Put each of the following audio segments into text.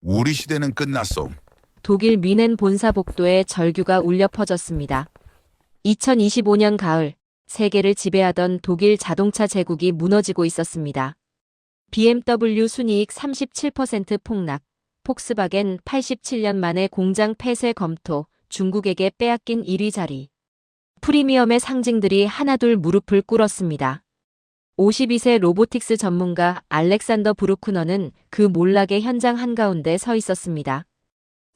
우리 시대는 끝났소. 독일 뮌헨 본사 복도에 절규가 울려 퍼졌습니다. 2025년 가을, 세계를 지배하던 독일 자동차 제국이 무너지고 있었습니다. BMW 순이익 37% 폭락, 폭스바겐 87년 만에 공장 폐쇄 검토, 중국에게 빼앗긴 1위 자리. 프리미엄의 상징들이 하나둘 무릎을 꿇었습니다. 52세 로보틱스 전문가 알렉산더 브루크너는 그 몰락의 현장 한가운데 서 있었습니다.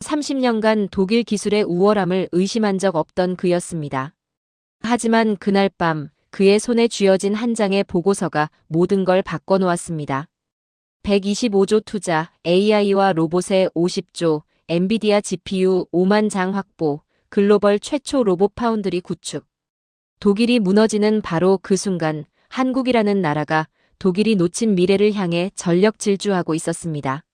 30년간 독일 기술의 우월함을 의심한 적 없던 그였습니다. 하지만 그날 밤 그의 손에 쥐어진 한 장의 보고서가 모든 걸 바꿔놓았습니다. 125조 투자, AI와 로봇의 50조, 엔비디아 GPU 5만 장 확보, 글로벌 최초 로봇 파운드리 구축. 독일이 무너지는 바로 그 순간 한국이라는 나라가 독일이 놓친 미래를 향해 전력 질주하고 있었습니다.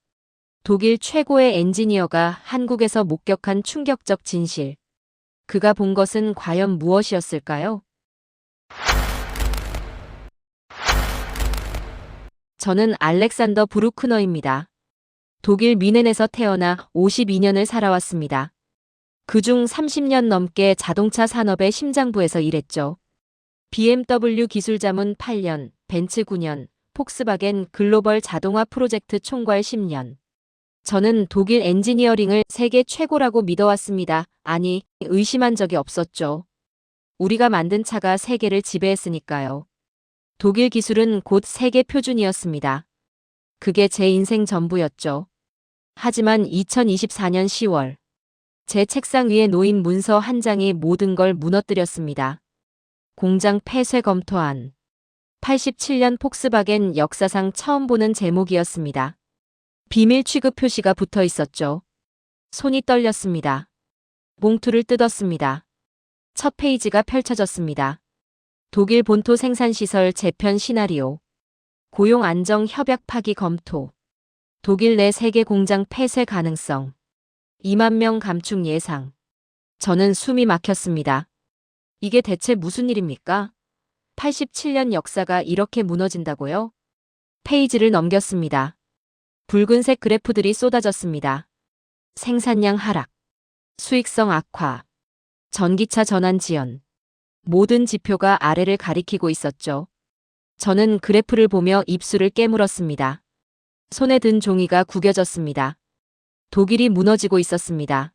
독일 최고의 엔지니어가 한국에서 목격한 충격적 진실. 그가 본 것은 과연 무엇이었을까요? 저는 알렉산더 브루크너입니다. 독일 뮌헨에서 태어나 52년을 살아왔습니다. 그중 30년 넘게 자동차 산업의 심장부에서 일했죠. BMW 기술자문 8년, 벤츠 9년, 폭스바겐 글로벌 자동화 프로젝트 총괄 10년. 저는 독일 엔지니어링을 세계 최고라고 믿어왔습니다. 아니, 의심한 적이 없었죠. 우리가 만든 차가 세계를 지배했으니까요. 독일 기술은 곧 세계 표준이었습니다. 그게 제 인생 전부였죠. 하지만 2024년 10월, 제 책상 위에 놓인 문서 한 장이 모든 걸 무너뜨렸습니다. 공장 폐쇄 검토안. 87년 폭스바겐 역사상 처음 보는 제목이었습니다. 비밀 취급 표시가 붙어 있었죠. 손이 떨렸습니다. 봉투를 뜯었습니다. 첫 페이지가 펼쳐졌습니다. 독일 본토 생산시설 재편 시나리오. 고용 안정 협약 파기 검토. 독일 내 세계 공장 폐쇄 가능성. 2만 명 감축 예상. 저는 숨이 막혔습니다. 이게 대체 무슨 일입니까? 87년 역사가 이렇게 무너진다고요? 페이지를 넘겼습니다. 붉은색 그래프들이 쏟아졌습니다. 생산량 하락, 수익성 악화, 전기차 전환 지연. 모든 지표가 아래를 가리키고 있었죠. 저는 그래프를 보며 입술을 깨물었습니다. 손에 든 종이가 구겨졌습니다. 독일이 무너지고 있었습니다.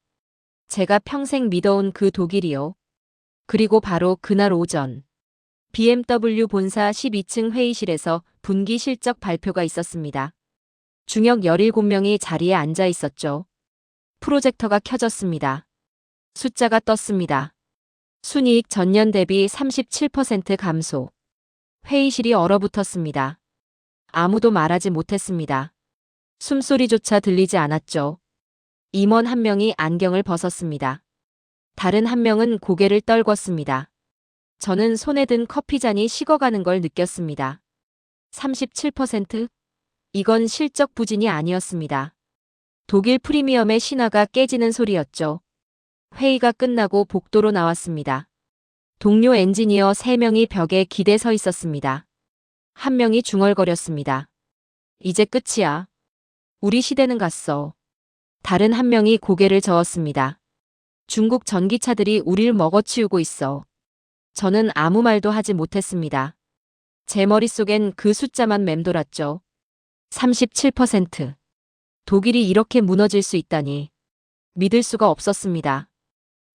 제가 평생 믿어온 그 독일이요. 그리고 바로 그날 오전, BMW 본사 12층 회의실에서 분기 실적 발표가 있었습니다. 중역 17명이 자리에 앉아 있었죠. 프로젝터가 켜졌습니다. 숫자가 떴습니다. 순이익 전년 대비 37% 감소. 회의실이 얼어붙었습니다. 아무도 말하지 못했습니다. 숨소리조차 들리지 않았죠. 임원 한 명이 안경을 벗었습니다. 다른 한 명은 고개를 떨궜습니다. 저는 손에 든 커피잔이 식어가는 걸 느꼈습니다. 37%? 이건 실적 부진이 아니었습니다. 독일 프리미엄의 신화가 깨지는 소리였죠. 회의가 끝나고 복도로 나왔습니다. 동료 엔지니어 3명이 벽에 기대 서 있었습니다. 한 명이 중얼거렸습니다. 이제 끝이야. 우리 시대는 갔어. 다른 한 명이 고개를 저었습니다. 중국 전기차들이 우릴 먹어치우고 있어. 저는 아무 말도 하지 못했습니다. 제 머릿속엔 그 숫자만 맴돌았죠. 37%. 독일이 이렇게 무너질 수 있다니. 믿을 수가 없었습니다.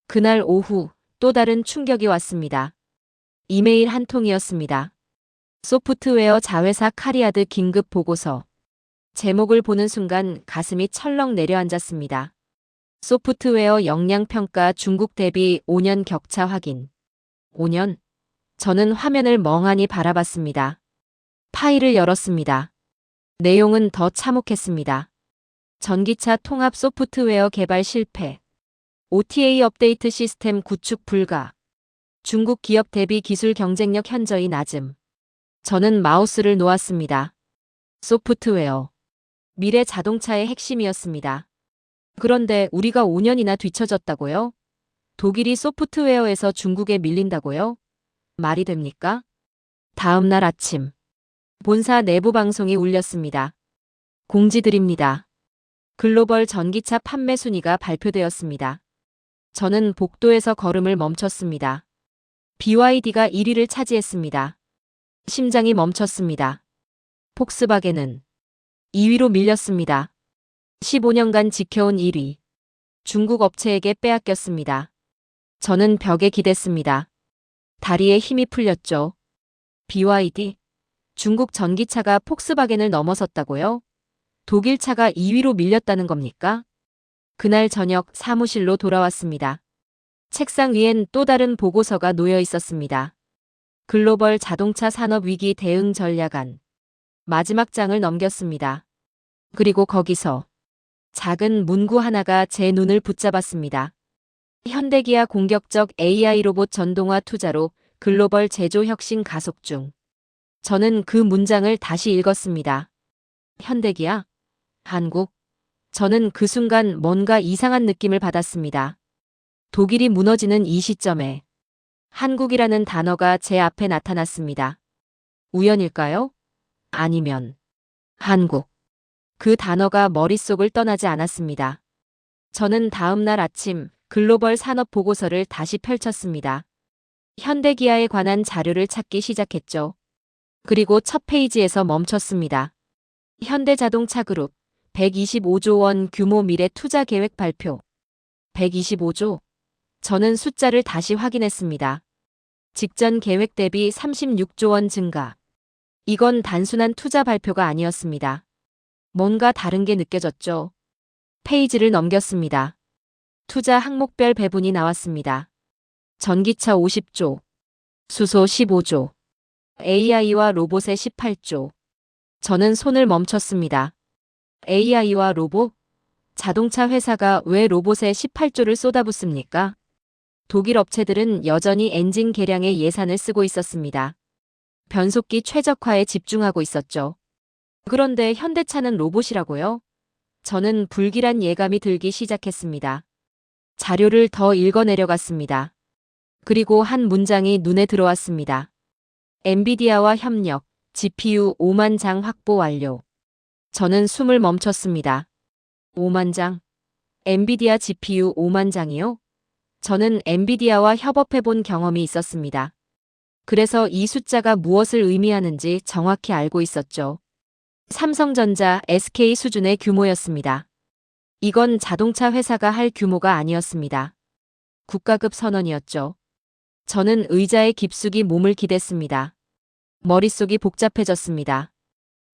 그날 오후 또 다른 충격이 왔습니다. 이메일 한 통이었습니다. 소프트웨어 자회사 카리아드 긴급 보고서. 제목을 보는 순간 가슴이 철렁 내려앉았습니다. 소프트웨어 역량평가 중국 대비 5년 격차 확인. 5년? 저는 화면을 멍하니 바라봤습니다. 파일을 열었습니다. 내용은 더 참혹했습니다. 전기차 통합 소프트웨어 개발 실패. OTA 업데이트 시스템 구축 불가. 중국 기업 대비 기술 경쟁력 현저히 낮음. 저는 마우스를 놓았습니다. 소프트웨어. 미래 자동차의 핵심이었습니다. 그런데 우리가 5년이나 뒤처졌다고요? 독일이 소프트웨어에서 중국에 밀린다고요? 말이 됩니까? 다음 날 아침. 본사 내부 방송이 울렸습니다. 공지드립니다. 글로벌 전기차 판매 순위가 발표되었습니다. 저는 복도에서 걸음을 멈췄습니다. BYD가 1위를 차지했습니다. 심장이 멈췄습니다. 폭스바겐은 2위로 밀렸습니다. 15년간 지켜온 1위. 중국 업체에게 빼앗겼습니다. 저는 벽에 기댔습니다. 다리에 힘이 풀렸죠. BYD. 중국 전기차가 폭스바겐을 넘어섰다고요? 독일 차가 2위로 밀렸다는 겁니까? 그날 저녁 사무실로 돌아왔습니다. 책상 위엔 또 다른 보고서가 놓여 있었습니다. 글로벌 자동차 산업 위기 대응 전략안. 마지막 장을 넘겼습니다. 그리고 거기서 작은 문구 하나가 제 눈을 붙잡았습니다. 현대기아 공격적 AI 로봇 전동화 투자로 글로벌 제조 혁신 가속 중. 저는 그 문장을 다시 읽었습니다. 현대기아? 한국? 저는 그 순간 뭔가 이상한 느낌을 받았습니다. 독일이 무너지는 이 시점에 한국이라는 단어가 제 앞에 나타났습니다. 우연일까요? 아니면 한국. 그 단어가 머릿속을 떠나지 않았습니다. 저는 다음 날 아침 글로벌 산업 보고서를 다시 펼쳤습니다. 현대기아에 관한 자료를 찾기 시작했죠. 그리고 첫 페이지에서 멈췄습니다. 현대자동차그룹 125조 원 규모 미래 투자 계획 발표. 125조. 저는 숫자를 다시 확인했습니다. 직전 계획 대비 36조 원 증가. 이건 단순한 투자 발표가 아니었습니다. 뭔가 다른 게 느껴졌죠. 페이지를 넘겼습니다. 투자 항목별 배분이 나왔습니다. 전기차 50조, 수소 15조, AI와 로봇의 18조. 저는 손을 멈췄습니다. AI와 로봇? 자동차 회사가 왜 로봇에 18조를 쏟아붓습니까? 독일 업체들은 여전히 엔진 개량에 예산을 쓰고 있었습니다. 변속기 최적화에 집중하고 있었죠. 그런데 현대차는 로봇이라고요? 저는 불길한 예감이 들기 시작했습니다. 자료를 더 읽어내려갔습니다. 그리고 한 문장이 눈에 들어왔습니다. 엔비디아와 협력, GPU 5만 장 확보 완료. 저는 숨을 멈췄습니다. 5만 장? 엔비디아 GPU 5만 장이요? 저는 엔비디아와 협업해본 경험이 있었습니다. 그래서 이 숫자가 무엇을 의미하는지 정확히 알고 있었죠. 삼성전자, SK 수준의 규모였습니다. 이건 자동차 회사가 할 규모가 아니었습니다. 국가급 선언이었죠. 저는 의자에 깊숙이 몸을 기댔습니다. 머릿속이 복잡해졌습니다.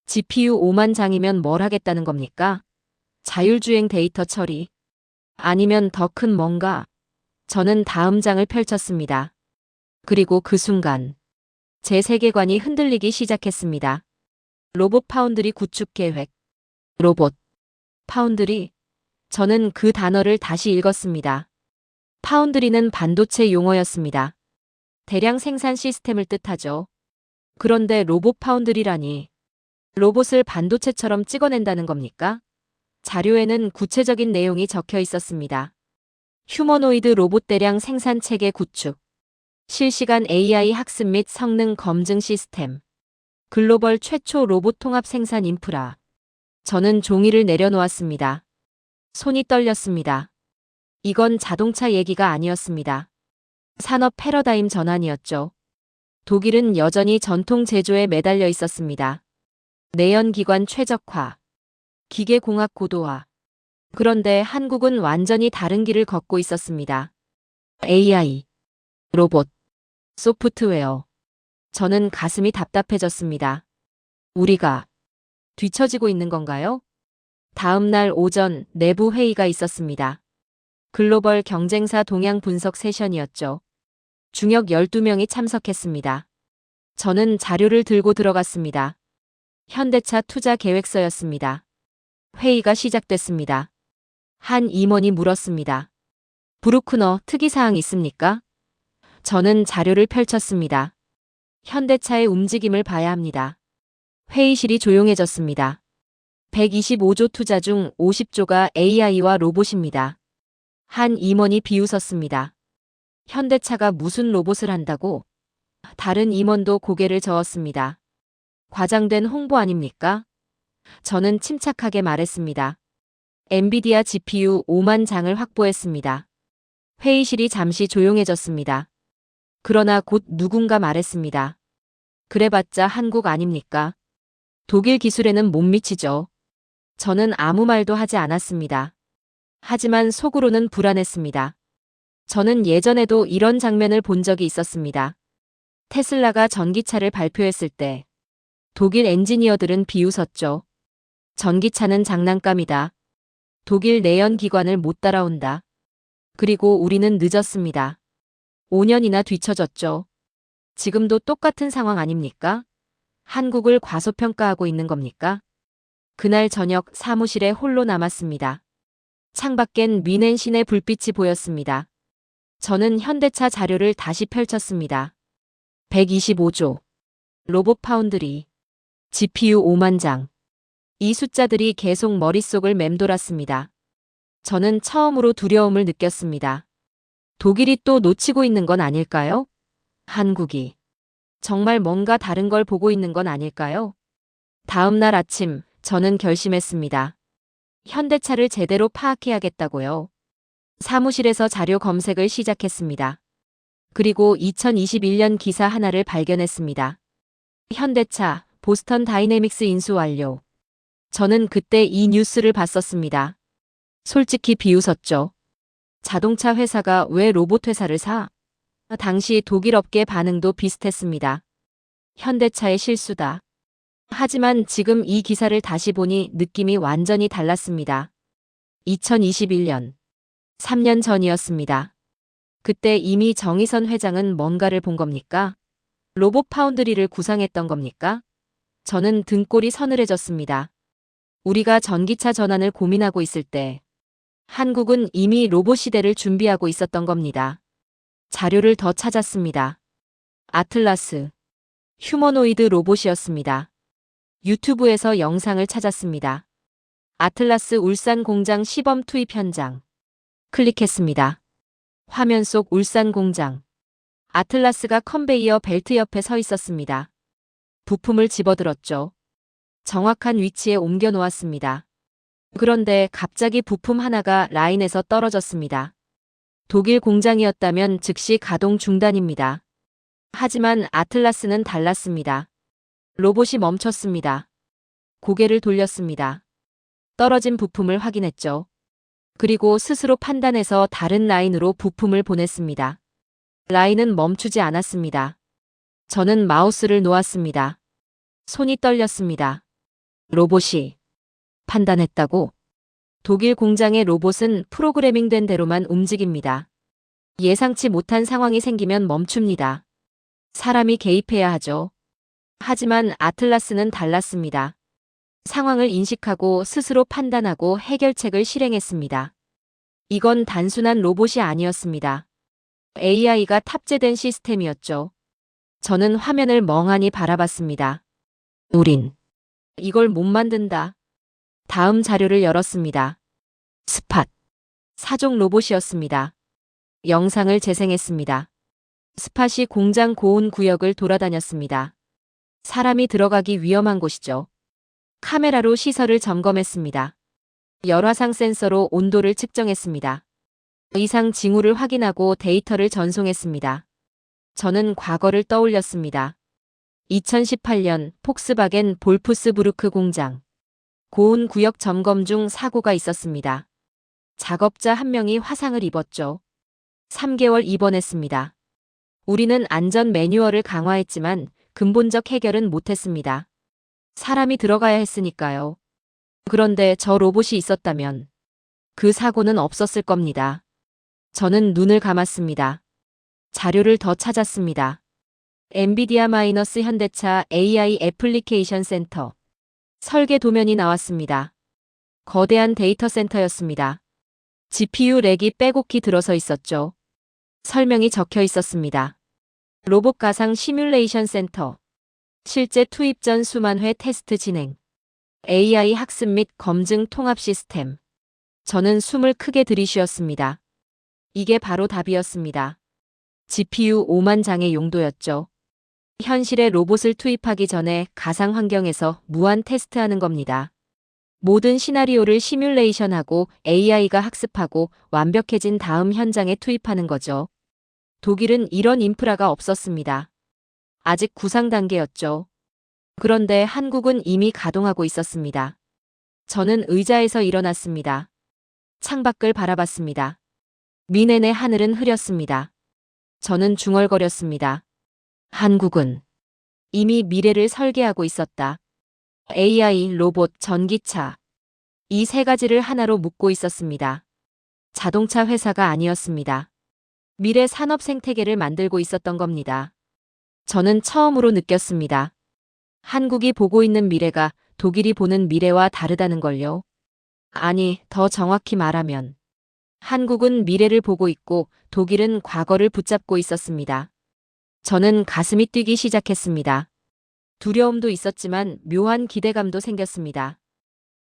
GPU 5만 장이면 뭘 하겠다는 겁니까? 자율주행 데이터 처리? 아니면 더 큰 뭔가? 저는 다음 장을 펼쳤습니다. 그리고 그 순간 제 세계관이 흔들리기 시작했습니다. 로봇 파운드리 구축 계획. 로봇 파운드리. 저는 그 단어를 다시 읽었습니다. 파운드리는 반도체 용어였습니다. 대량 생산 시스템을 뜻하죠. 그런데 로봇 파운드리라니. 로봇을 반도체처럼 찍어낸다는 겁니까? 자료에는 구체적인 내용이 적혀 있었습니다. 휴머노이드 로봇 대량 생산 체계 구축. 실시간 AI 학습 및 성능 검증 시스템. 글로벌 최초 로봇 통합 생산 인프라. 저는 종이를 내려놓았습니다. 손이 떨렸습니다. 이건 자동차 얘기가 아니었습니다. 산업 패러다임 전환이었죠. 독일은 여전히 전통 제조에 매달려 있었습니다. 내연기관 최적화, 기계공학 고도화. 그런데 한국은 완전히 다른 길을 걷고 있었습니다. AI, 로봇, 소프트웨어. 저는 가슴이 답답해졌습니다. 우리가 뒤처지고 있는 건가요? 다음 날 오전 내부 회의가 있었습니다. 글로벌 경쟁사 동향 분석 세션이었죠. 중역 12명이 참석했습니다. 저는 자료를 들고 들어갔습니다. 현대차 투자 계획서였습니다. 회의가 시작됐습니다. 한 임원이 물었습니다. 브루크너 특이사항 있습니까? 저는 자료를 펼쳤습니다. 현대차의 움직임을 봐야 합니다. 회의실이 조용해졌습니다. 125조 투자 중 50조가 AI와 로봇입니다. 한 임원이 비웃었습니다. 현대차가 무슨 로봇을 한다고? 다른 임원도 고개를 저었습니다. 과장된 홍보 아닙니까? 저는 침착하게 말했습니다. 엔비디아 GPU 5만 장을 확보했습니다. 회의실이 잠시 조용해졌습니다. 그러나 곧 누군가 말했습니다. 그래봤자 한국 아닙니까? 독일 기술에는 못 미치죠. 저는 아무 말도 하지 않았습니다. 하지만 속으로는 불안했습니다. 저는 예전에도 이런 장면을 본 적이 있었습니다. 테슬라가 전기차를 발표했을 때 독일 엔지니어들은 비웃었죠. 전기차는 장난감이다. 독일 내연기관을 못 따라온다. 그리고 우리는 늦었습니다. 5년이나 뒤처졌죠. 지금도 똑같은 상황 아닙니까? 한국을 과소평가하고 있는 겁니까? 그날 저녁 사무실에 홀로 남았습니다. 창밖엔 미넨 시내 불빛이 보였습니다. 저는 현대차 자료를 다시 펼쳤습니다. 125조. 로봇 파운드리. GPU 5만 장. 이 숫자들이 계속 머릿속을 맴돌았습니다. 저는 처음으로 두려움을 느꼈습니다. 독일이 또 놓치고 있는 건 아닐까요? 한국이 정말 뭔가 다른 걸 보고 있는 건 아닐까요? 다음 날 아침, 저는 결심했습니다. 현대차를 제대로 파악해야겠다고요. 사무실에서 자료 검색을 시작했습니다. 그리고 2021년 기사 하나를 발견했습니다. 현대차, 보스턴 다이내믹스 인수 완료. 저는 그때 이 뉴스를 봤었습니다. 솔직히 비웃었죠. 자동차 회사가 왜 로봇 회사를 사? 당시 독일 업계 반응도 비슷했습니다. 현대차의 실수다. 하지만 지금 이 기사를 다시 보니 느낌이 완전히 달랐습니다. 2021년. 3년 전이었습니다. 그때 이미 정의선 회장은 뭔가를 본 겁니까? 로봇 파운드리를 구상했던 겁니까? 저는 등골이 서늘해졌습니다. 우리가 전기차 전환을 고민하고 있을 때 한국은 이미 로봇 시대를 준비하고 있었던 겁니다. 자료를 더 찾았습니다. 아틀라스. 휴머노이드 로봇이었습니다. 유튜브에서 영상을 찾았습니다. 아틀라스 울산 공장 시범 투입 현장. 클릭했습니다. 화면 속 울산 공장. 아틀라스가 컨베이어 벨트 옆에 서 있었습니다. 부품을 집어들었죠. 정확한 위치에 옮겨 놓았습니다. 그런데 갑자기 부품 하나가 라인에서 떨어졌습니다. 독일 공장이었다면 즉시 가동 중단입니다. 하지만 아틀라스는 달랐습니다. 로봇이 멈췄습니다. 고개를 돌렸습니다. 떨어진 부품을 확인했죠. 그리고 스스로 판단해서 다른 라인으로 부품을 보냈습니다. 라인은 멈추지 않았습니다. 저는 마우스를 놓았습니다. 손이 떨렸습니다. 로봇이 판단했다고? 독일 공장의 로봇은 프로그래밍된 대로만 움직입니다. 예상치 못한 상황이 생기면 멈춥니다. 사람이 개입해야 하죠. 하지만 아틀라스는 달랐습니다. 상황을 인식하고 스스로 판단하고 해결책을 실행했습니다. 이건 단순한 로봇이 아니었습니다. AI가 탑재된 시스템이었죠. 저는 화면을 멍하니 바라봤습니다. 우린 이걸 못 만든다. 다음 자료를 열었습니다. 스팟. 사종 로봇이었습니다. 영상을 재생했습니다. 스팟이 공장 고온 구역을 돌아다녔습니다. 사람이 들어가기 위험한 곳이죠. 카메라로 시설을 점검했습니다. 열화상 센서로 온도를 측정했습니다. 이상 징후를 확인하고 데이터를 전송했습니다. 저는 과거를 떠올렸습니다. 2018년 폭스바겐 볼프스부르크 공장. 고온 구역 점검 중 사고가 있었습니다. 작업자 한 명이 화상을 입었죠. 3개월 입원했습니다. 우리는 안전 매뉴얼을 강화했지만 근본적 해결은 못했습니다. 사람이 들어가야 했으니까요. 그런데 저 로봇이 있었다면 그 사고는 없었을 겁니다. 저는 눈을 감았습니다. 자료를 더 찾았습니다. 엔비디아 현대차 AI 애플리케이션 센터. 설계 도면이 나왔습니다. 거대한 데이터 센터였습니다. GPU 렉이 빼곡히 들어서 있었죠. 설명이 적혀 있었습니다. 로봇 가상 시뮬레이션 센터. 실제 투입 전 수만 회 테스트 진행. AI 학습 및 검증 통합 시스템. 저는 숨을 크게 들이쉬었습니다. 이게 바로 답이었습니다. GPU 5만 장의 용도였죠. 현실에 로봇을 투입하기 전에 가상 환경에서 무한 테스트하는 겁니다. 모든 시나리오를 시뮬레이션하고 AI가 학습하고 완벽해진 다음 현장에 투입하는 거죠. 독일은 이런 인프라가 없었습니다. 아직 구상 단계였죠. 그런데 한국은 이미 가동하고 있었습니다. 저는 의자에서 일어났습니다. 창밖을 바라봤습니다. 미네네 하늘은 흐렸습니다. 저는 중얼거렸습니다. 한국은 이미 미래를 설계하고 있었다. AI, 로봇, 전기차. 이 세 가지를 하나로 묶고 있었습니다. 자동차 회사가 아니었습니다. 미래 산업 생태계를 만들고 있었던 겁니다. 저는 처음으로 느꼈습니다. 한국이 보고 있는 미래가 독일이 보는 미래와 다르다는 걸요. 아니, 더 정확히 말하면 한국은 미래를 보고 있고 독일은 과거를 붙잡고 있었습니다. 저는 가슴이 뛰기 시작했습니다. 두려움도 있었지만 묘한 기대감도 생겼습니다.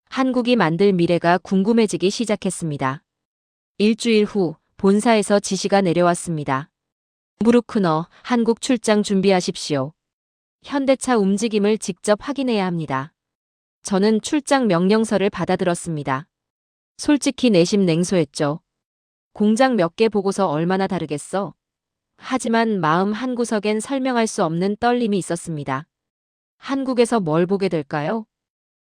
한국이 만들 미래가 궁금해지기 시작했습니다. 일주일 후 본사에서 지시가 내려왔습니다. 브루크너, 한국 출장 준비하십시오. 현대차 움직임을 직접 확인해야 합니다. 저는 출장 명령서를 받아들었습니다. 솔직히 내심 냉소했죠. 공장 몇 개 보고서 얼마나 다르겠어? 하지만 마음 한구석엔 설명할 수 없는 떨림이 있었습니다. 한국에서 뭘 보게 될까요?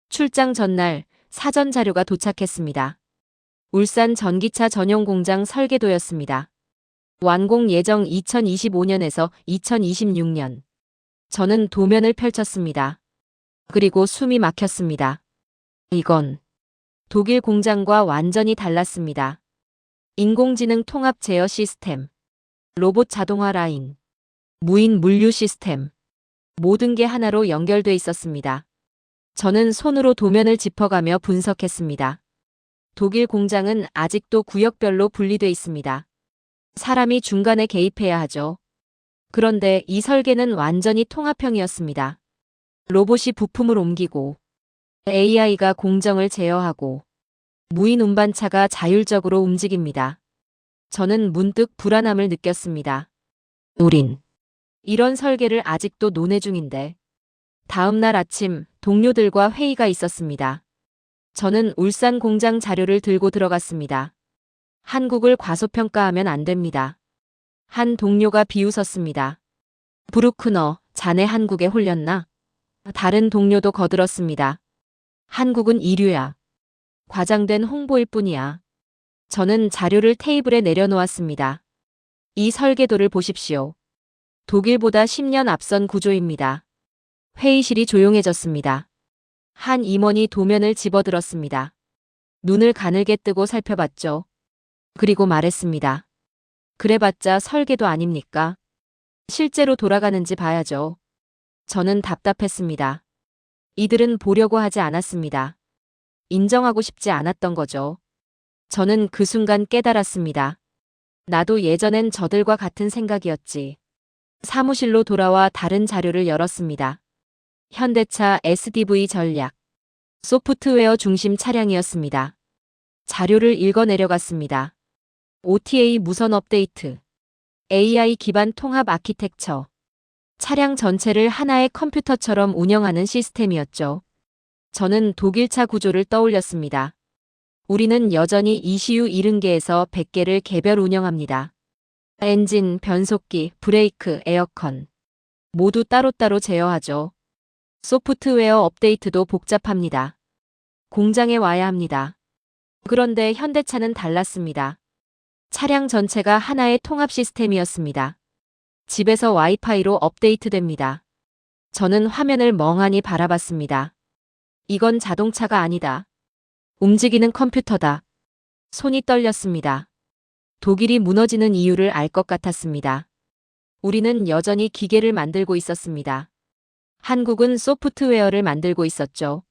출장 전날 사전 자료가 도착했습니다. 울산 전기차 전용 공장 설계도였습니다. 완공 예정 2025년에서 2026년. 저는 도면을 펼쳤습니다. 그리고 숨이 막혔습니다. 이건 독일 공장과 완전히 달랐습니다. 인공지능 통합 제어 시스템, 로봇 자동화 라인, 무인 물류 시스템. 모든 게 하나로 연결돼 있었습니다. 저는 손으로 도면을 짚어가며 분석했습니다. 독일 공장은 아직도 구역별로 분리돼 있습니다. 사람이 중간에 개입해야 하죠. 그런데 이 설계는 완전히 통합형이었습니다. 로봇이 부품을 옮기고 AI가 공정을 제어하고 무인 운반차가 자율적으로 움직입니다. 저는 문득 불안함을 느꼈습니다. 우린 이런 설계를 아직도 논의 중인데. 다음 날 아침 동료들과 회의가 있었습니다. 저는 울산 공장 자료를 들고 들어갔습니다. 한국을 과소평가하면 안 됩니다. 한 동료가 비웃었습니다. 브루크너, 자네 한국에 홀렸나? 다른 동료도 거들었습니다. 한국은 이류야. 과장된 홍보일 뿐이야. 저는 자료를 테이블에 내려놓았습니다. 이 설계도를 보십시오. 독일보다 10년 앞선 구조입니다. 회의실이 조용해졌습니다. 한 임원이 도면을 집어들었습니다. 눈을 가늘게 뜨고 살펴봤죠. 그리고 말했습니다. 그래봤자 설계도 아닙니까? 실제로 돌아가는지 봐야죠. 저는 답답했습니다. 이들은 보려고 하지 않았습니다. 인정하고 싶지 않았던 거죠. 저는 그 순간 깨달았습니다. 나도 예전엔 저들과 같은 생각이었지. 사무실로 돌아와 다른 자료를 열었습니다. 현대차 SDV 전략. 소프트웨어 중심 차량이었습니다. 자료를 읽어 내려갔습니다. OTA 무선 업데이트. AI 기반 통합 아키텍처. 차량 전체를 하나의 컴퓨터처럼 운영하는 시스템이었죠. 저는 독일차 구조를 떠올렸습니다. 우리는 여전히 ECU 70개에서 100개를 개별 운영합니다. 엔진, 변속기, 브레이크, 에어컨. 모두 따로따로 제어하죠. 소프트웨어 업데이트도 복잡합니다. 공장에 와야 합니다. 그런데 현대차는 달랐습니다. 차량 전체가 하나의 통합 시스템이었습니다. 집에서 와이파이로 업데이트됩니다. 저는 화면을 멍하니 바라봤습니다. 이건 자동차가 아니다. 움직이는 컴퓨터다. 손이 떨렸습니다. 독일이 무너지는 이유를 알 것 같았습니다. 우리는 여전히 기계를 만들고 있었습니다. 한국은 소프트웨어를 만들고 있었죠.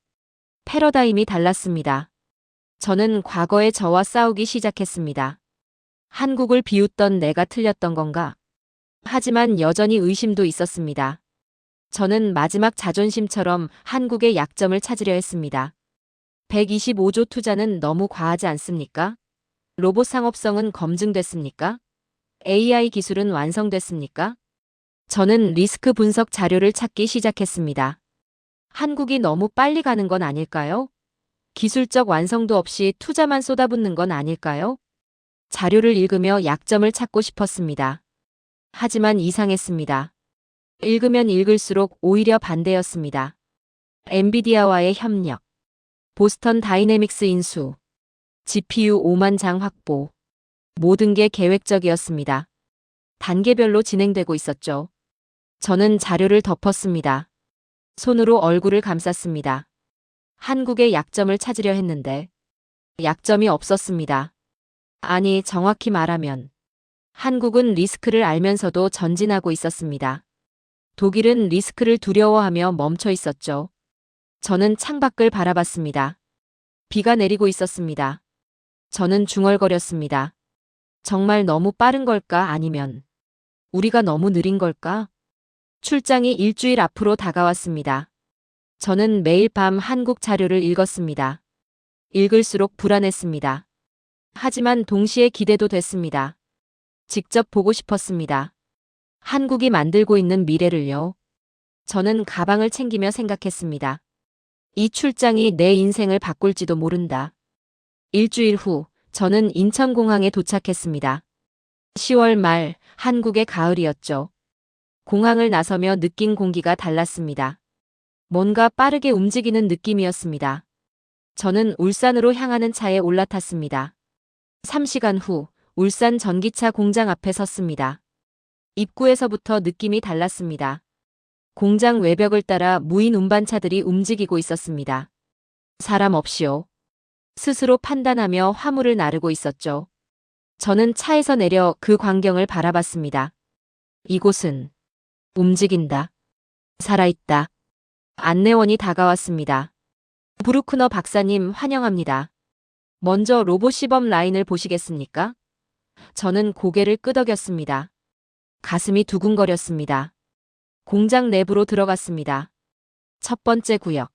패러다임이 달랐습니다. 저는 과거의 저와 싸우기 시작했습니다. 한국을 비웃던 내가 틀렸던 건가? 하지만 여전히 의심도 있었습니다. 저는 마지막 자존심처럼 한국의 약점을 찾으려 했습니다. 125조 투자는 너무 과하지 않습니까? 로봇 상업성은 검증됐습니까? AI 기술은 완성됐습니까? 저는 리스크 분석 자료를 찾기 시작했습니다. 한국이 너무 빨리 가는 건 아닐까요? 기술적 완성도 없이 투자만 쏟아붓는 건 아닐까요? 자료를 읽으며 약점을 찾고 싶었습니다. 하지만 이상했습니다. 읽으면 읽을수록 오히려 반대였습니다. 엔비디아와의 협력, 보스턴 다이내믹스 인수, GPU 5만 장 확보. 모든 게 계획적이었습니다. 단계별로 진행되고 있었죠. 저는 자료를 덮었습니다. 손으로 얼굴을 감쌌습니다. 한국의 약점을 찾으려 했는데 약점이 없었습니다. 아니, 정확히 말하면 한국은 리스크를 알면서도 전진하고 있었습니다. 독일은 리스크를 두려워하며 멈춰 있었죠. 저는 창밖을 바라봤습니다. 비가 내리고 있었습니다. 저는 중얼거렸습니다. 정말 너무 빠른 걸까, 아니면 우리가 너무 느린 걸까? 출장이 일주일 앞으로 다가왔습니다. 저는 매일 밤 한국 자료를 읽었습니다. 읽을수록 불안했습니다. 하지만 동시에 기대도 됐습니다. 직접 보고 싶었습니다. 한국이 만들고 있는 미래를요. 저는 가방을 챙기며 생각했습니다. 이 출장이 내 인생을 바꿀지도 모른다. 일주일 후, 저는 인천공항에 도착했습니다. 10월 말, 한국의 가을이었죠. 공항을 나서며 느낀 공기가 달랐습니다. 뭔가 빠르게 움직이는 느낌이었습니다. 저는 울산으로 향하는 차에 올라탔습니다. 3시간 후, 울산 전기차 공장 앞에 섰습니다. 입구에서부터 느낌이 달랐습니다. 공장 외벽을 따라 무인 운반차들이 움직이고 있었습니다. 사람 없이요. 스스로 판단하며 화물을 나르고 있었죠. 저는 차에서 내려 그 광경을 바라봤습니다. 이곳은 움직인다. 살아있다. 안내원이 다가왔습니다. 브루크너 박사님, 환영합니다. 먼저 로봇 시범 라인을 보시겠습니까? 저는 고개를 끄덕였습니다. 가슴이 두근거렸습니다. 공장 내부로 들어갔습니다. 첫 번째 구역.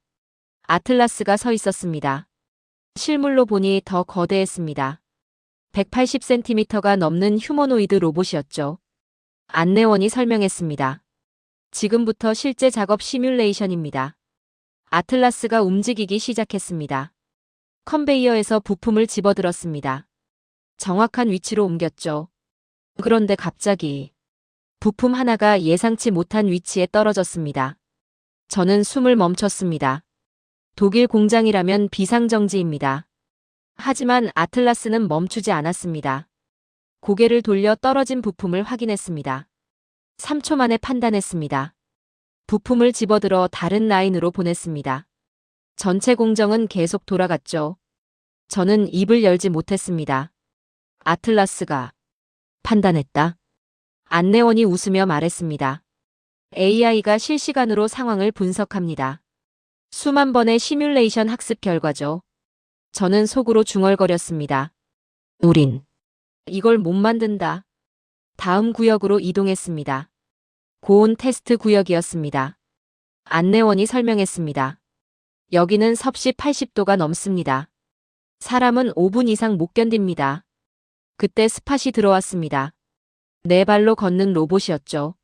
아틀라스가 서 있었습니다. 실물로 보니 더 거대했습니다. 180cm가 넘는 휴머노이드 로봇이었죠. 안내원이 설명했습니다. 지금부터 실제 작업 시뮬레이션입니다. 아틀라스가 움직이기 시작했습니다. 컨베이어에서 부품을 집어들었습니다. 정확한 위치로 옮겼죠. 그런데 갑자기 부품 하나가 예상치 못한 위치에 떨어졌습니다. 저는 숨을 멈췄습니다. 독일 공장이라면 비상정지입니다. 하지만 아틀라스는 멈추지 않았습니다. 고개를 돌려 떨어진 부품을 확인했습니다. 3초 만에 판단했습니다. 부품을 집어들어 다른 라인으로 보냈습니다. 전체 공정은 계속 돌아갔죠. 저는 입을 열지 못했습니다. 아틀라스가 판단했다. 안내원이 웃으며 말했습니다. AI가 실시간으로 상황을 분석합니다. 수만 번의 시뮬레이션 학습 결과죠. 저는 속으로 중얼거렸습니다. 우린 이걸 못 만든다. 다음 구역으로 이동했습니다. 고온 테스트 구역이었습니다. 안내원이 설명했습니다. 여기는 섭씨 80도가 넘습니다. 사람은 5분 이상 못 견딥니다. 그때 스팟이 들어왔습니다. 네 발로 걷는 로봇이었죠.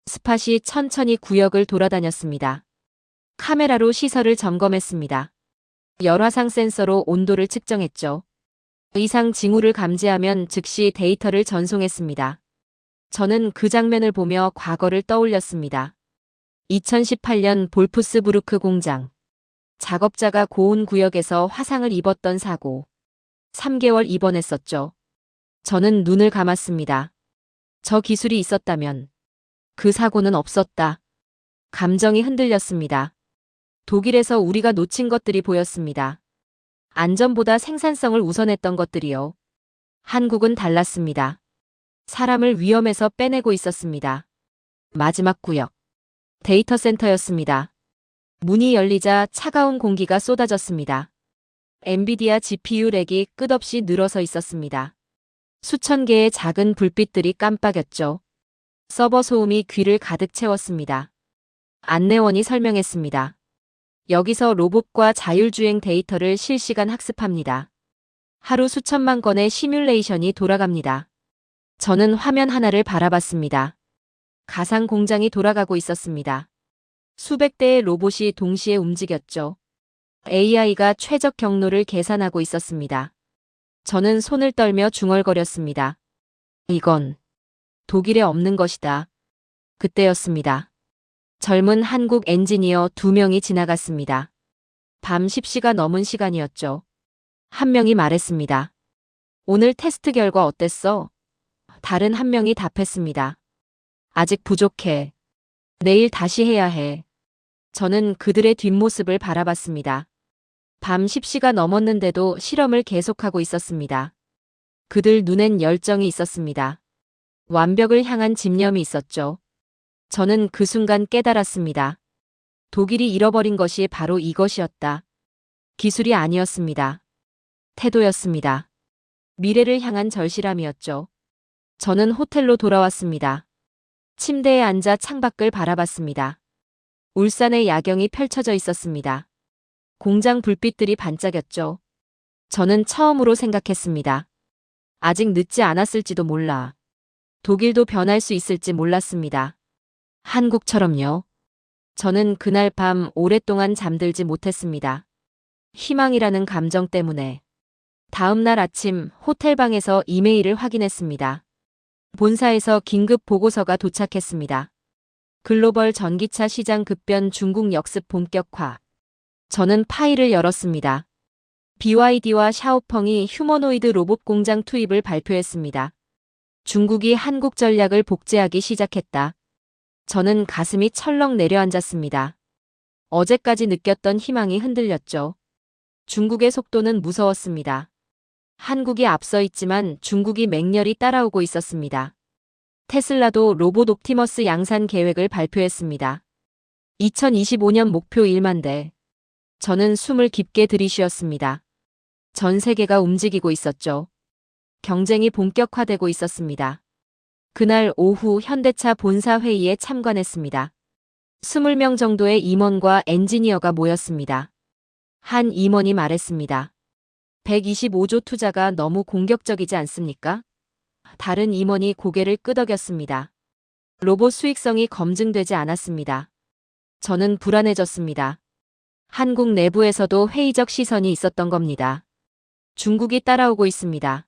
스팟이 천천히 구역을 돌아다녔습니다. 카메라로 시설을 점검했습니다. 열화상 센서로 온도를 측정했죠. 이상 징후를 감지하면 즉시 데이터를 전송했습니다. 저는 그 장면을 보며 과거를 떠올렸습니다. 2018년 볼프스부르크 공장. 작업자가 고온 구역에서 화상을 입었던 사고. 3개월 입원했었죠. 저는 눈을 감았습니다. 저 기술이 있었다면 그 사고는 없었다. 감정이 흔들렸습니다. 독일에서 우리가 놓친 것들이 보였습니다. 안전보다 생산성을 우선했던 것들이요. 한국은 달랐습니다. 사람을 위험에서 빼내고 있었습니다. 마지막 구역. 데이터 센터였습니다. 문이 열리자 차가운 공기가 쏟아졌습니다. 엔비디아 GPU 렉이 끝없이 늘어서 있었습니다. 수천 개의 작은 불빛들이 깜빡였죠. 서버 소음이 귀를 가득 채웠습니다. 안내원이 설명했습니다. 여기서 로봇과 자율주행 데이터를 실시간 학습합니다. 하루 수천만 건의 시뮬레이션이 돌아갑니다. 저는 화면 하나를 바라봤습니다. 가상 공장이 돌아가고 있었습니다. 수백 대의 로봇이 동시에 움직였죠. AI가 최적 경로를 계산하고 있었습니다. 저는 손을 떨며 중얼거렸습니다. 이건 독일에 없는 것이다. 그때였습니다. 젊은 한국 엔지니어 2명이 지나갔습니다. 밤 10시가 넘은 시간이었죠. 한 명이 말했습니다. 오늘 테스트 결과 어땠어? 다른 한 명이 답했습니다. 아직 부족해. 내일 다시 해야 해. 저는 그들의 뒷모습을 바라봤습니다. 밤 10시가 넘었는데도 실험을 계속하고 있었습니다. 그들 눈엔 열정이 있었습니다. 완벽을 향한 집념이 있었죠. 저는 그 순간 깨달았습니다. 독일이 잃어버린 것이 바로 이것이었다. 기술이 아니었습니다. 태도였습니다. 미래를 향한 절실함이었죠. 저는 호텔로 돌아왔습니다. 침대에 앉아 창밖을 바라봤습니다. 울산의 야경이 펼쳐져 있었습니다. 공장 불빛들이 반짝였죠. 저는 처음으로 생각했습니다. 아직 늦지 않았을지도 몰라. 독일도 변할 수 있을지 몰랐습니다. 한국처럼요. 저는 그날 밤 오랫동안 잠들지 못했습니다. 희망이라는 감정 때문에. 다음 날 아침 호텔방에서 이메일을 확인했습니다. 본사에서 긴급 보고서가 도착했습니다. 글로벌 전기차 시장 급변 중국 역습 본격화. 저는 파일을 열었습니다. BYD와 샤오펑이 휴머노이드 로봇 공장 투입을 발표했습니다. 중국이 한국 전략을 복제하기 시작했다. 저는 가슴이 철렁 내려앉았습니다. 어제까지 느꼈던 희망이 흔들렸죠. 중국의 속도는 무서웠습니다. 한국이 앞서 있지만 중국이 맹렬히 따라오고 있었습니다. 테슬라도 로봇 옵티머스 양산 계획을 발표했습니다. 2025년 목표 1만 대. 저는 숨을 깊게 들이쉬었습니다. 전 세계가 움직이고 있었죠. 경쟁이 본격화되고 있었습니다. 그날 오후 현대차 본사 회의에 참관했습니다. 20명 정도의 임원과 엔지니어가 모였습니다. 한 임원이 말했습니다. 125조 투자가 너무 공격적이지 않습니까? 다른 임원이 고개를 끄덕였습니다. 로봇 수익성이 검증되지 않았습니다. 저는 불안해졌습니다. 한국 내부에서도 회의적 시선이 있었던 겁니다. 중국이 따라오고 있습니다.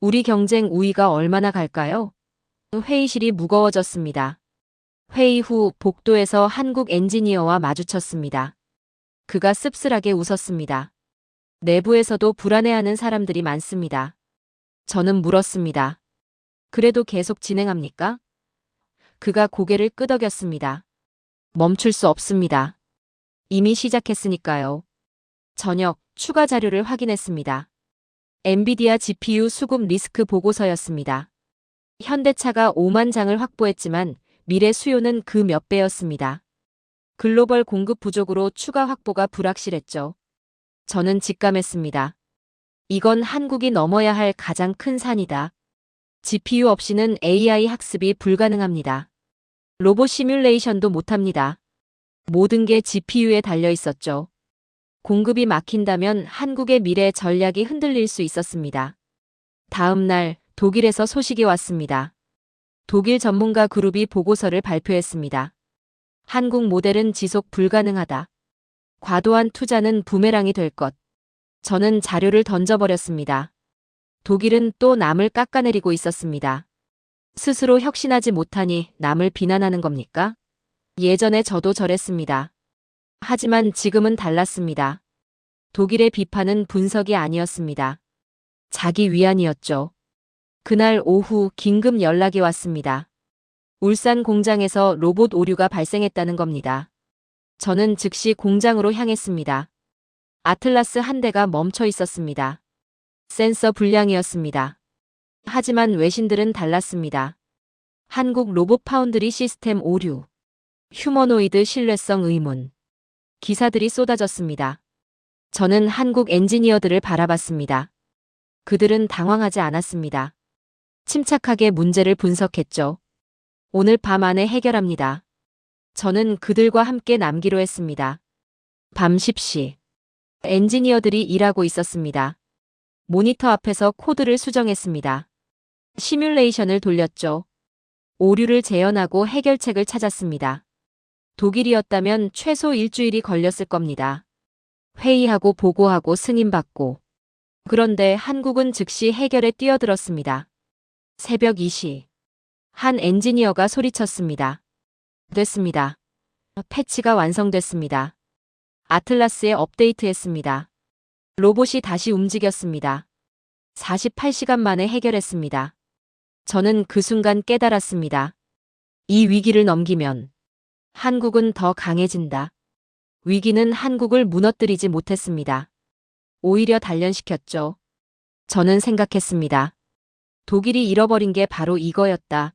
우리 경쟁 우위가 얼마나 갈까요? 회의실이 무거워졌습니다. 회의 후 복도에서 한국 엔지니어와 마주쳤습니다. 그가 씁쓸하게 웃었습니다. 내부에서도 불안해하는 사람들이 많습니다. 저는 물었습니다. 그래도 계속 진행합니까? 그가 고개를 끄덕였습니다. 멈출 수 없습니다. 이미 시작했으니까요. 저녁 추가 자료를 확인했습니다. 엔비디아 GPU 수급 리스크 보고서였습니다. 현대차가 5만 장을 확보했지만 미래 수요는 그 몇 배였습니다. 글로벌 공급 부족으로 추가 확보가 불확실했죠. 저는 직감했습니다. 이건 한국이 넘어야 할 가장 큰 산이다. GPU 없이는 AI 학습이 불가능합니다. 로봇 시뮬레이션도 못합니다. 모든 게 GPU에 달려 있었죠. 공급이 막힌다면 한국의 미래 전략이 흔들릴 수 있었습니다. 다음 날 독일에서 소식이 왔습니다. 독일 전문가 그룹이 보고서를 발표했습니다. 한국 모델은 지속 불가능하다. 과도한 투자는 부메랑이 될 것. 저는 자료를 던져버렸습니다. 독일은 또 남을 깎아내리고 있었습니다. 스스로 혁신하지 못하니 남을 비난하는 겁니까? 예전에 저도 저랬습니다. 하지만 지금은 달랐습니다. 독일의 비판은 분석이 아니었습니다. 자기 위안이었죠. 그날 오후 긴급 연락이 왔습니다. 울산 공장에서 로봇 오류가 발생했다는 겁니다. 저는 즉시 공장으로 향했습니다. 아틀라스 한 대가 멈춰 있었습니다. 센서 불량이었습니다. 하지만 외신들은 달랐습니다. 한국 로봇 파운드리 시스템 오류. 휴머노이드 신뢰성 의문. 기사들이 쏟아졌습니다. 저는 한국 엔지니어들을 바라봤습니다. 그들은 당황하지 않았습니다. 침착하게 문제를 분석했죠. 오늘 밤 안에 해결합니다. 저는 그들과 함께 남기로 했습니다. 밤 10시. 엔지니어들이 일하고 있었습니다. 모니터 앞에서 코드를 수정했습니다. 시뮬레이션을 돌렸죠. 오류를 재현하고 해결책을 찾았습니다. 독일이었다면 최소 일주일이 걸렸을 겁니다. 회의하고 보고하고 승인받고. 그런데 한국은 즉시 해결에 뛰어들었습니다. 새벽 2시. 한 엔지니어가 소리쳤습니다. 됐습니다. 패치가 완성됐습니다. 아틀라스에 업데이트했습니다. 로봇이 다시 움직였습니다. 48시간 만에 해결했습니다. 저는 그 순간 깨달았습니다. 이 위기를 넘기면 한국은 더 강해진다. 위기는 한국을 무너뜨리지 못했습니다. 오히려 단련시켰죠. 저는 생각했습니다. 독일이 잃어버린 게 바로 이거였다.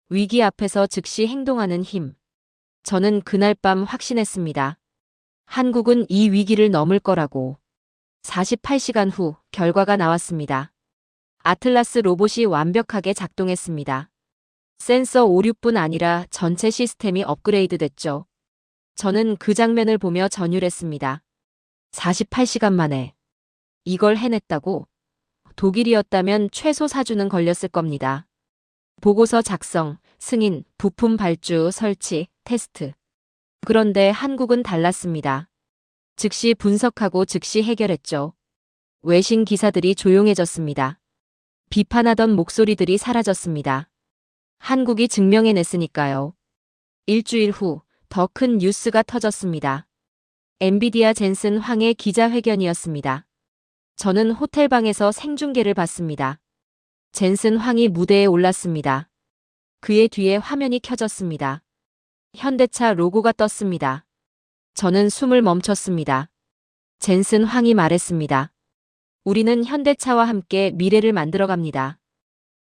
위기 앞에서 즉시 행동하는 힘. 저는 그날 밤 확신했습니다. 한국은 이 위기를 넘을 거라고. 48시간 후 결과가 나왔습니다. 아틀라스 로봇이 완벽하게 작동했습니다. 센서 오류뿐 아니라 전체 시스템이 업그레이드 됐죠. 저는 그 장면을 보며 전율했습니다. 48시간 만에 이걸 해냈다고? 독일이었다면 최소 4주는 걸렸을 겁니다. 보고서 작성, 승인, 부품 발주, 설치, 테스트. 그런데 한국은 달랐습니다. 즉시 분석하고 즉시 해결했죠. 외신 기사들이 조용해졌습니다. 비판하던 목소리들이 사라졌습니다. 한국이 증명해냈으니까요. 일주일 후 더 큰 뉴스가 터졌습니다. 엔비디아 젠슨 황의 기자회견이었습니다. 저는 호텔방에서 생중계를 봤습니다. 젠슨 황이 무대에 올랐습니다. 그의 뒤에 화면이 켜졌습니다. 현대차 로고가 떴습니다. 저는 숨을 멈췄습니다. 젠슨 황이 말했습니다. 우리는 현대차와 함께 미래를 만들어갑니다.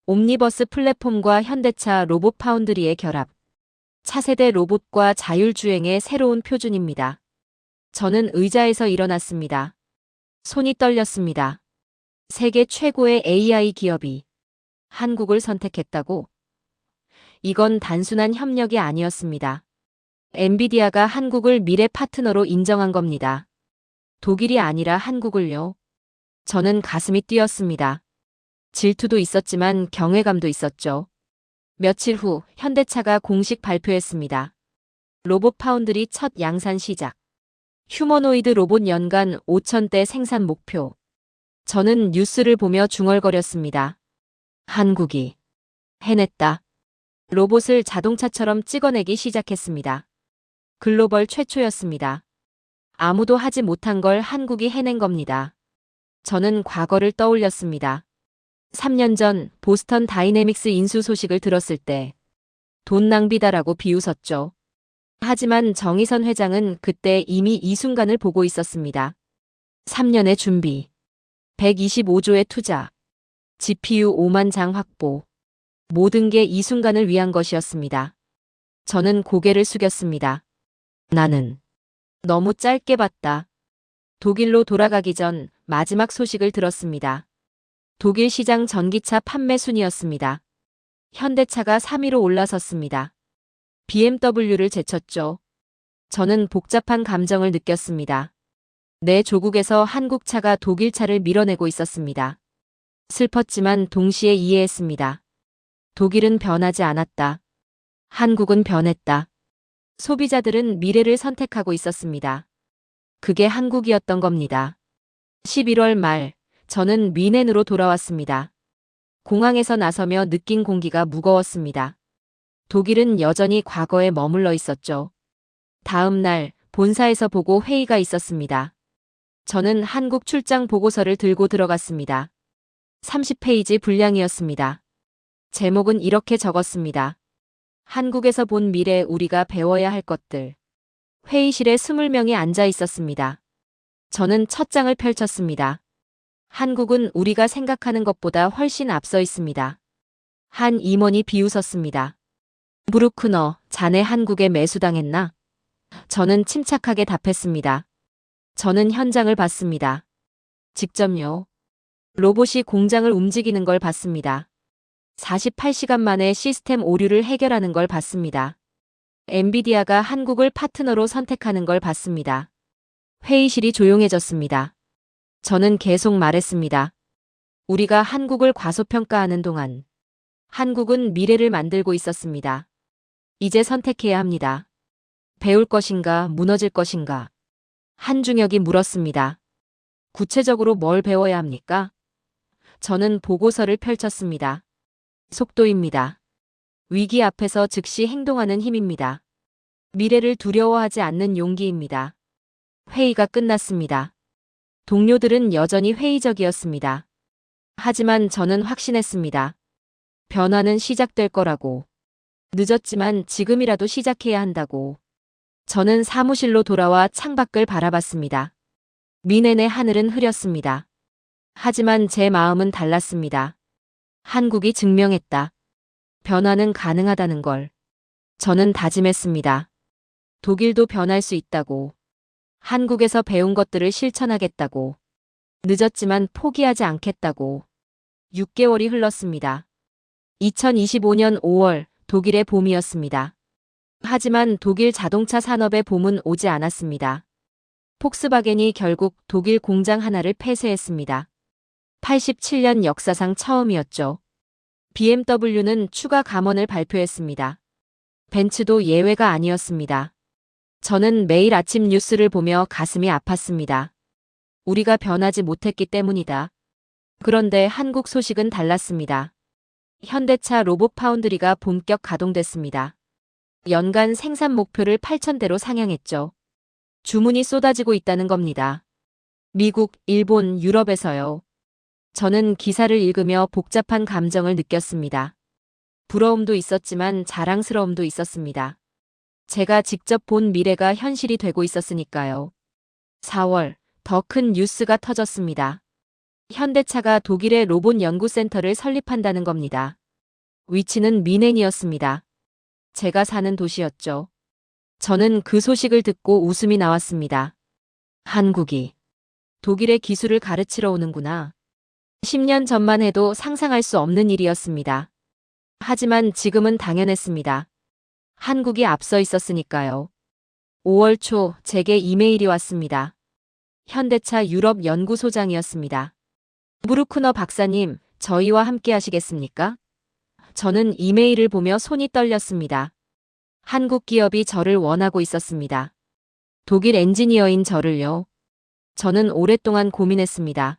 옴니버스 플랫폼과 현대차 로봇 파운드리의 결합. 차세대 로봇과 자율주행의 새로운 표준입니다. 저는 의자에서 일어났습니다. 손이 떨렸습니다. 세계 최고의 AI 기업이 한국을 선택했다고? 이건 단순한 협력이 아니었습니다. 엔비디아가 한국을 미래 파트너로 인정한 겁니다. 독일이 아니라 한국을요. 저는 가슴이 뛰었습니다. 질투도 있었지만 경외감도 있었죠. 며칠 후 현대차가 공식 발표했습니다. 로봇 파운드리 첫 양산 시작. 휴머노이드 로봇 연간 5,000대 생산 목표. 저는 뉴스를 보며 중얼거렸습니다. 한국이 해냈다. 로봇을 자동차처럼 찍어내기 시작했습니다. 글로벌 최초였습니다. 아무도 하지 못한 걸 한국이 해낸 겁니다. 저는 과거를 떠올렸습니다. 3년 전 보스턴 다이내믹스 인수 소식을 들었을 때 돈 낭비다라고 비웃었죠. 하지만 정의선 회장은 그때 이미 이 순간을 보고 있었습니다. 3년의 준비, 125조의 투자, GPU 5만 장 확보. 모든 게 이 순간을 위한 것이었습니다. 저는 고개를 숙였습니다. 나는 너무 짧게 봤다. 독일로 돌아가기 전 마지막 소식을 들었습니다. 독일 시장 전기차 판매 순이었습니다. 현대차가 3위로 올라섰습니다. BMW를 제쳤죠. 저는 복잡한 감정을 느꼈습니다. 내 조국에서 한국 차가 독일 차를 밀어내고 있었습니다. 슬펐지만 동시에 이해했습니다. 독일은 변하지 않았다. 한국은 변했다. 소비자들은 미래를 선택하고 있었습니다. 그게 한국이었던 겁니다. 11월 말, 저는 뮌헨으로 돌아왔습니다. 공항에서 나서며 느낀 공기가 무거웠습니다. 독일은 여전히 과거에 머물러 있었죠. 다음 날 본사에서 보고 회의가 있었습니다. 저는 한국 출장 보고서를 들고 들어갔습니다. 30페이지 분량이었습니다. 제목은 이렇게 적었습니다. 한국에서 본 미래 우리가 배워야 할 것들. 회의실에 20명이 앉아 있었습니다. 저는 첫 장을 펼쳤습니다. 한국은 우리가 생각하는 것보다 훨씬 앞서 있습니다. 한 임원이 비웃었습니다. 브루크너, 자네 한국에 매수당했나? 저는 침착하게 답했습니다. 저는 현장을 봤습니다. 직접요. 로봇이 공장을 움직이는 걸 봤습니다. 48시간 만에 시스템 오류를 해결하는 걸 봤습니다. 엔비디아가 한국을 파트너로 선택하는 걸 봤습니다. 회의실이 조용해졌습니다. 저는 계속 말했습니다. 우리가 한국을 과소평가하는 동안 한국은 미래를 만들고 있었습니다. 이제 선택해야 합니다. 배울 것인가, 무너질 것인가. 한중혁이 물었습니다. 구체적으로 뭘 배워야 합니까? 저는 보고서를 펼쳤습니다. 속도입니다. 위기 앞에서 즉시 행동하는 힘입니다. 미래를 두려워하지 않는 용기입니다. 회의가 끝났습니다. 동료들은 여전히 회의적이었습니다. 하지만 저는 확신했습니다. 변화는 시작될 거라고. 늦었지만 지금이라도 시작해야 한다고. 저는 사무실로 돌아와 창밖을 바라봤습니다. 미넨의 하늘은 흐렸습니다. 하지만 제 마음은 달랐습니다. 한국이 증명했다. 변화는 가능하다는 걸. 저는 다짐했습니다. 독일도 변할 수 있다고. 한국에서 배운 것들을 실천하겠다고. 늦었지만 포기하지 않겠다고. 6개월이 흘렀습니다. 2025년 5월 독일의 봄이었습니다. 하지만 독일 자동차 산업의 봄은 오지 않았습니다. 폭스바겐이 결국 독일 공장 하나를 폐쇄했습니다. 87년 역사상 처음이었죠. BMW는 추가 감원을 발표했습니다. 벤츠도 예외가 아니었습니다. 저는 매일 아침 뉴스를 보며 가슴이 아팠습니다. 우리가 변하지 못했기 때문이다. 그런데 한국 소식은 달랐습니다. 현대차 로봇 파운드리가 본격 가동됐습니다. 연간 생산 목표를 8,000대로 상향했죠. 주문이 쏟아지고 있다는 겁니다. 미국, 일본, 유럽에서요. 저는 기사를 읽으며 복잡한 감정을 느꼈습니다. 부러움도 있었지만 자랑스러움도 있었습니다. 제가 직접 본 미래가 현실이 되고 있었으니까요. 4월, 더 큰 뉴스가 터졌습니다. 현대차가 독일의 로봇 연구센터를 설립한다는 겁니다. 위치는 미넨이었습니다. 제가 사는 도시였죠. 저는 그 소식을 듣고 웃음이 나왔습니다. 한국이 독일의 기술을 가르치러 오는구나. 10년 전만 해도 상상할 수 없는 일이었습니다. 하지만 지금은 당연했습니다. 한국이 앞서 있었으니까요. 5월 초 제게 이메일이 왔습니다. 현대차 유럽 연구소장이었습니다. 브루크너 박사님, 저희와 함께 하시겠습니까? 저는 이메일을 보며 손이 떨렸습니다. 한국 기업이 저를 원하고 있었습니다. 독일 엔지니어인 저를요. 저는 오랫동안 고민했습니다.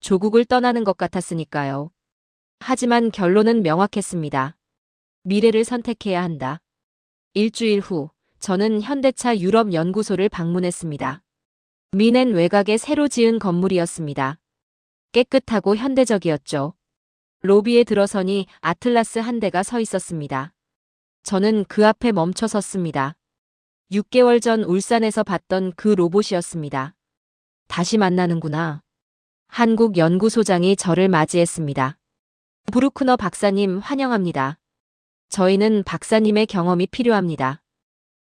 조국을 떠나는 것 같았으니까요. 하지만 결론은 명확했습니다. 미래를 선택해야 한다. 일주일 후, 저는 현대차 유럽 연구소를 방문했습니다. 미넨 외곽에 새로 지은 건물이었습니다. 깨끗하고 현대적이었죠. 로비에 들어서니 아틀라스 한 대가 서 있었습니다. 저는 그 앞에 멈춰 섰습니다. 6개월 전 울산에서 봤던 그 로봇이었습니다. 다시 만나는구나. 한국 연구소장이 저를 맞이했습니다. 브루크너 박사님 환영합니다. 저희는 박사님의 경험이 필요합니다.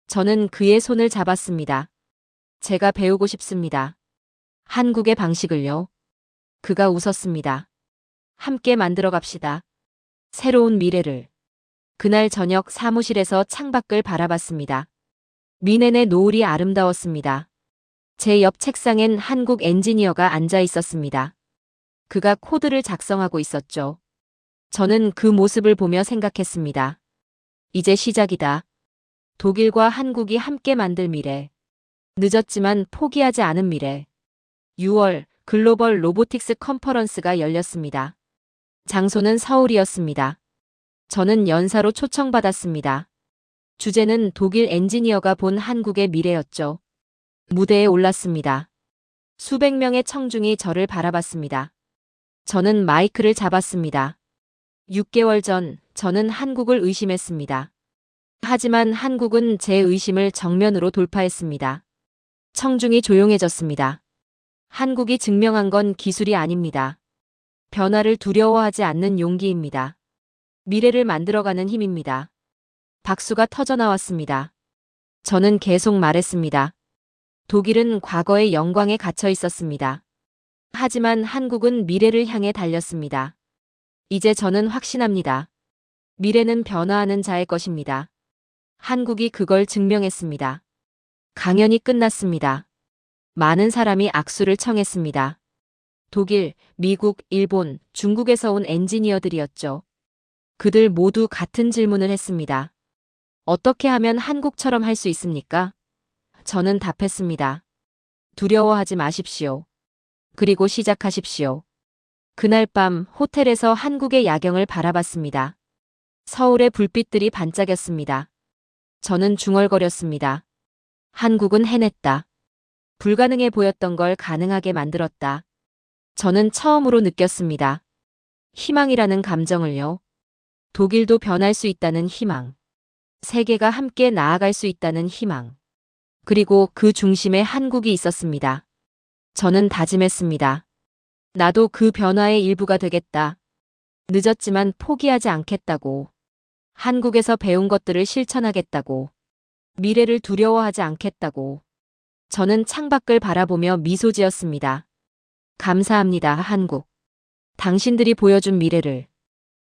저는 그의 손을 잡았습니다. 제가 배우고 싶습니다. 한국의 방식을요. 그가 웃었습니다. 함께 만들어 갑시다. 새로운 미래를. 그날 저녁 사무실에서 창밖을 바라봤습니다. 미넨의 노을이 아름다웠습니다. 제 옆 책상엔 한국 엔지니어가 앉아 있었습니다. 그가 코드를 작성하고 있었죠. 저는 그 모습을 보며 생각했습니다. 이제 시작이다. 독일과 한국이 함께 만들 미래. 늦었지만 포기하지 않은 미래. 6월 글로벌 로보틱스 컨퍼런스가 열렸습니다. 장소는 서울이었습니다. 저는 연사로 초청받았습니다. 주제는 독일 엔지니어가 본 한국의 미래였죠. 무대에 올랐습니다. 수백 명의 청중이 저를 바라봤습니다. 저는 마이크를 잡았습니다. 6개월 전 저는 한국을 의심했습니다. 하지만 한국은 제 의심을 정면으로 돌파했습니다. 청중이 조용해졌습니다. 한국이 증명한 건 기술이 아닙니다. 변화를 두려워하지 않는 용기입니다. 미래를 만들어가는 힘입니다. 박수가 터져나왔습니다. 저는 계속 말했습니다. 독일은 과거의 영광에 갇혀 있었습니다. 하지만 한국은 미래를 향해 달렸습니다. 이제 저는 확신합니다. 미래는 변화하는 자의 것입니다. 한국이 그걸 증명했습니다. 강연이 끝났습니다. 많은 사람이 악수를 청했습니다. 독일, 미국, 일본, 중국에서 온 엔지니어들이었죠. 그들 모두 같은 질문을 했습니다. 어떻게 하면 한국처럼 할 수 있습니까? 저는 답했습니다. 두려워하지 마십시오. 그리고 시작하십시오. 그날 밤 호텔에서 한국의 야경을 바라봤습니다. 서울의 불빛들이 반짝였습니다. 저는 중얼거렸습니다. 한국은 해냈다. 불가능해 보였던 걸 가능하게 만들었다. 저는 처음으로 느꼈습니다. 희망이라는 감정을요. 독일도 변할 수 있다는 희망. 세계가 함께 나아갈 수 있다는 희망. 그리고 그 중심에 한국이 있었습니다. 저는 다짐했습니다. 나도 그 변화의 일부가 되겠다. 늦었지만 포기하지 않겠다고. 한국에서 배운 것들을 실천하겠다고. 미래를 두려워하지 않겠다고. 저는 창밖을 바라보며 미소 지었습니다. 감사합니다, 한국. 당신들이 보여준 미래를